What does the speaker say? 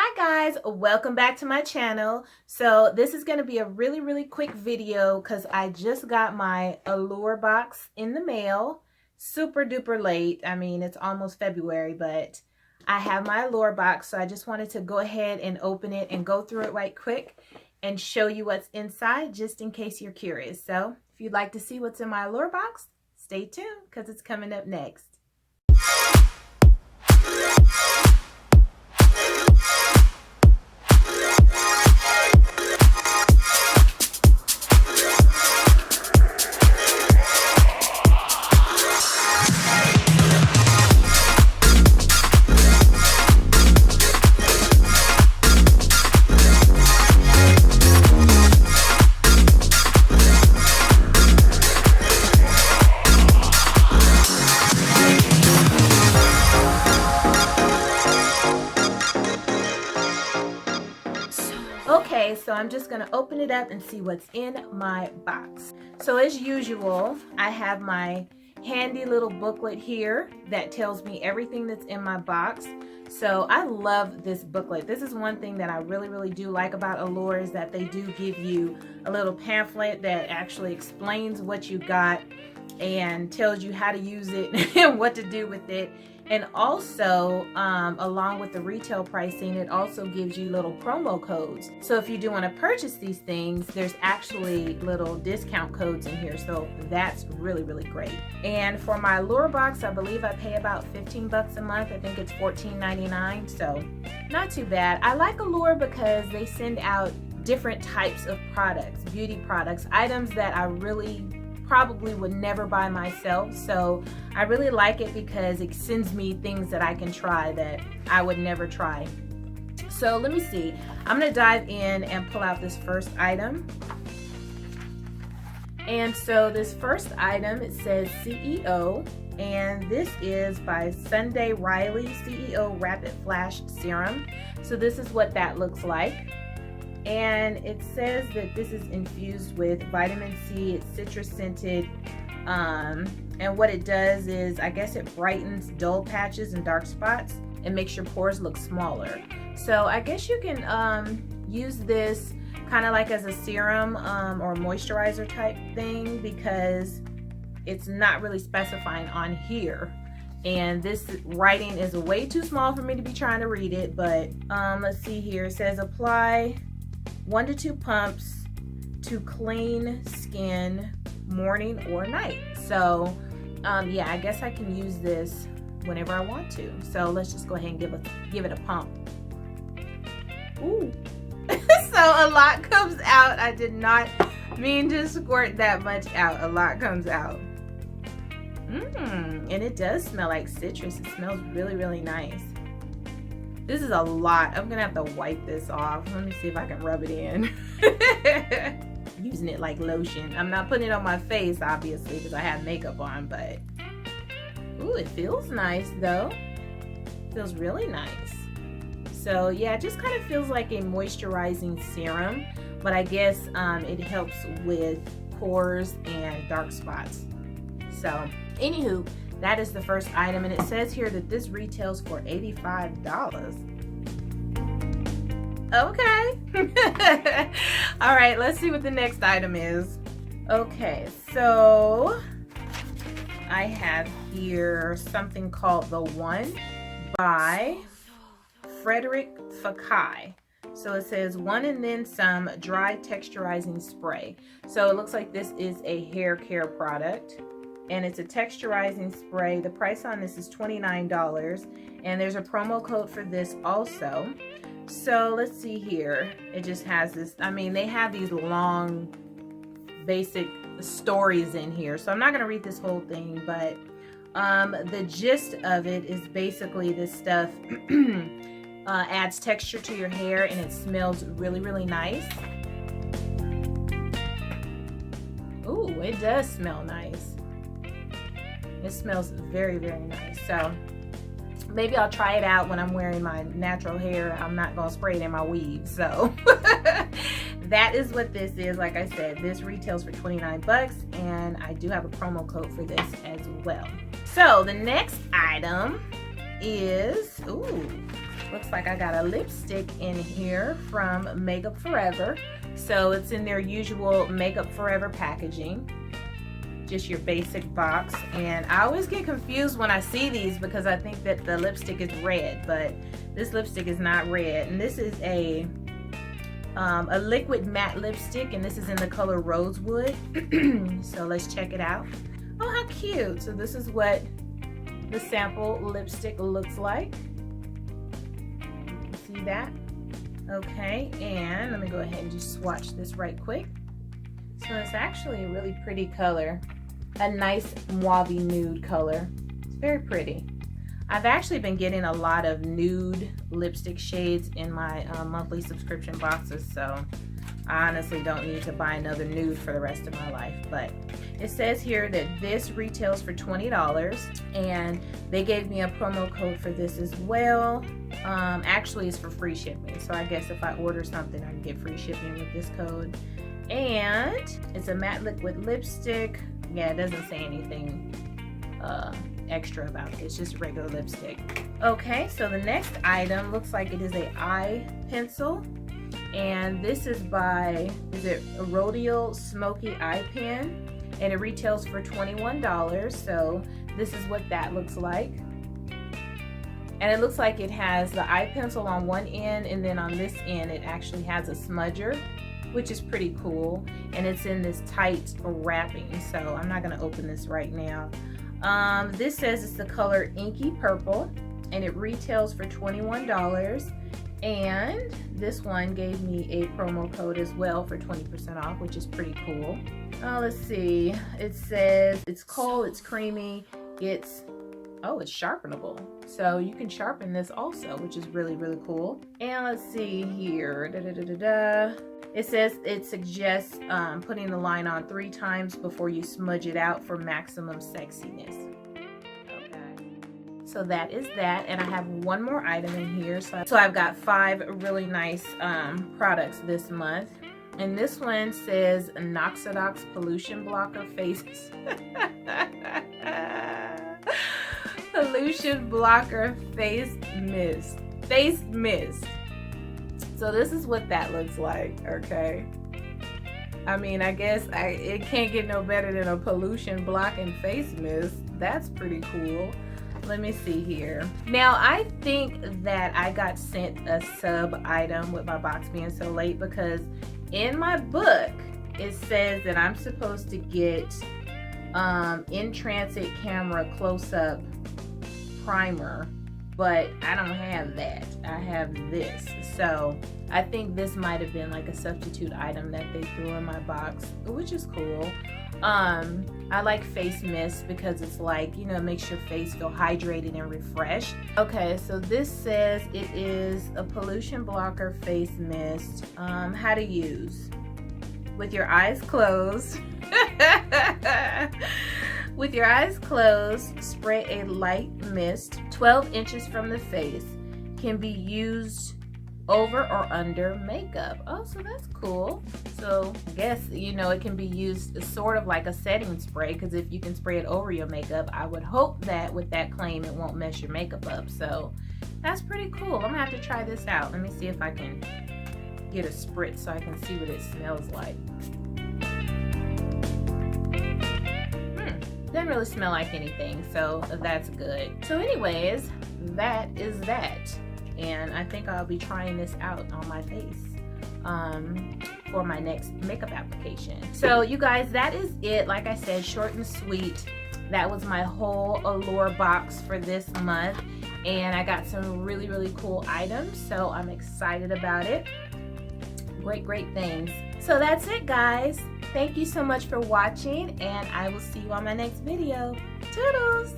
Hi guys, welcome back to my channel. So this is going to be a really quick video because I just got my Allure box in the mail. Super duper late. I mean, it's almost February, but I have my Allure box, so I just wanted to go ahead and open it and go through it right quick and show you what's inside just in case you're curious. So if you'd like to see what's in my Allure box, stay tuned because it's coming up next. Okay, so I'm just going to open it up and see what's in my box. So as usual, I have my handy little booklet here that tells me everything that's in my box. So I love this booklet. This is one thing that I really do like about Allure, is that they do give you a little pamphlet that actually explains what you got and tells you how to use it and what to do with it. And also, along with the retail pricing, it also gives you little promo codes. So if you do want to purchase these things, there's actually little discount codes in here. So that's really great. And for my Allure box, I believe I pay about 15 bucks a month. I think it's $14.99. So not too bad. I like Allure because they send out different types of products, beauty products, items that I really probably would never buy myself. So I really like it because it sends me things that I can try that I would never try. So let me see. I'm gonna dive in and pull out this first item. And so this first item, it says C.E.O. and this is by Sunday Riley, C.E.O. Rapid Flash Serum. So this is what that looks like. And it says that this is infused with vitamin C. It's citrus scented, and what it does is, I guess it brightens dull patches and dark spots and makes your pores look smaller. So I guess you can use this kind of like as a serum or moisturizer type thing, because it's not really specifying on here. And this writing is way too small for me to be trying to read it, but let's see here. It says apply 1 to 2 pumps to clean skin morning or night. So yeah, I guess I can use this whenever I want to. So let's just go ahead and give it a pump. Ooh. So a lot comes out. I did not mean to squirt that much out. A lot comes out. And it does smell like citrus. It smells really nice. This is a lot. I'm gonna have to wipe this off. Let me see if I can rub it in. Using it like lotion. I'm not putting it on my face, obviously, because I have makeup on, but ooh, it feels nice though. It feels really nice. So yeah, it just kind of feels like a moisturizing serum, but I guess it helps with pores and dark spots. So anywho, that is the first item, and it says here that this retails for $85. Okay. All right, let's see what the next item is. Okay, so I have here something called The One by Frederic Fekkai. So it says One and Then Some Dry Texturizing Spray. So it looks like this is a hair care product, and it's a texturizing spray. The price on this is $29, and there's a promo code for this also. So let's see here. It just has this, I mean, they have these long basic stories in here, so I'm not gonna read this whole thing, but the gist of it is basically this stuff adds texture to your hair, and it smells really nice. Ooh, it does smell nice. It smells very nice. So maybe I'll try it out when I'm wearing my natural hair. I'm not gonna spray it in my weave. So that is what this is. Like I said, this retails for 29 bucks, and I do have a promo code for this as well. So the next item is, ooh, Looks like I got a lipstick in here from Makeup Forever. So it's in their usual Makeup Forever packaging. Just your basic box. And I always get confused when I see these because I think that the lipstick is red, but this lipstick is not red. And this is a liquid matte lipstick, and this is in the color Rosewood. So let's check it out. Oh, how cute. So this is what the sample lipstick looks like. See that? Okay, and let me go ahead and just swatch this right quick. So it's actually a really pretty color. A nice mauve nude color. It's very pretty. I've actually been getting a lot of nude lipstick shades in my monthly subscription boxes, so I honestly don't need to buy another nude for the rest of my life. But it says here that this retails for $20, and they gave me a promo code for this as well. Actually, it's for free shipping, so I guess if I order something, I can get free shipping with this code. And it's a matte liquid lipstick. Yeah, it doesn't say anything extra about it. It's just regular lipstick. Okay, so the next item looks like it is a eye pencil, and this is by, is it a Rodial Smokey eye pen, and it retails for $21. So this is what that looks like. And it looks like it has the eye pencil on one end, and then on this end it actually has a smudger, which is pretty cool. And it's in this tight wrapping, so I'm not gonna open this right now. This says it's the color Inky Purple, and it retails for $21. And this one gave me a promo code as well for 20% off, which is pretty cool. Let's see. It says it's cold, it's creamy, it's sharpenable. So you can sharpen this also, which is really, really cool. And let's see here. It says it suggests putting the line on 3 times before you smudge it out for maximum sexiness. Okay. So that is that. And I have one more item in here. So I've got 5 really nice products this month. And this one says Noxidoxi Pollution Blocker Face. Pollution Blocker Face Mist. Face Mist. So this is what that looks like, okay? I mean, I guess it can't get no better than a pollution blocking face mist. That's pretty cool. Let me see here. Now, I think that I got sent a sub item with my box being so late, because in my book, it says that I'm supposed to get in transit camera close-up primer, but I don't have that. I have this. So I think this might have been like a substitute item that they threw in my box, which is cool. I like face mist because it's like, you know, it makes your face feel hydrated and refreshed. Okay, so this says it is a pollution blocker face mist. How to use. With your eyes closed. With your eyes closed, spray a light mist 12 inches from the face. Can be used over or under makeup. Oh, so that's cool. So I guess, you know, it can be used sort of like a setting spray, because if you can spray it over your makeup, I would hope that with that claim it won't mess your makeup up. So that's pretty cool. I'm gonna have to try this out. Let me see if I can get a spritz so I can see what it smells like. Doesn't really smell like anything, so that's good. So anyways, that is that. And I think I'll be trying this out on my face for my next makeup application. So you guys, that is it. Like I said, short and sweet. That was my whole Allure box for this month. And I got some really, really cool items, so I'm excited about it. Great, great things. So that's it, guys. Thank you so much for watching, and I will see you on my next video. Toodles!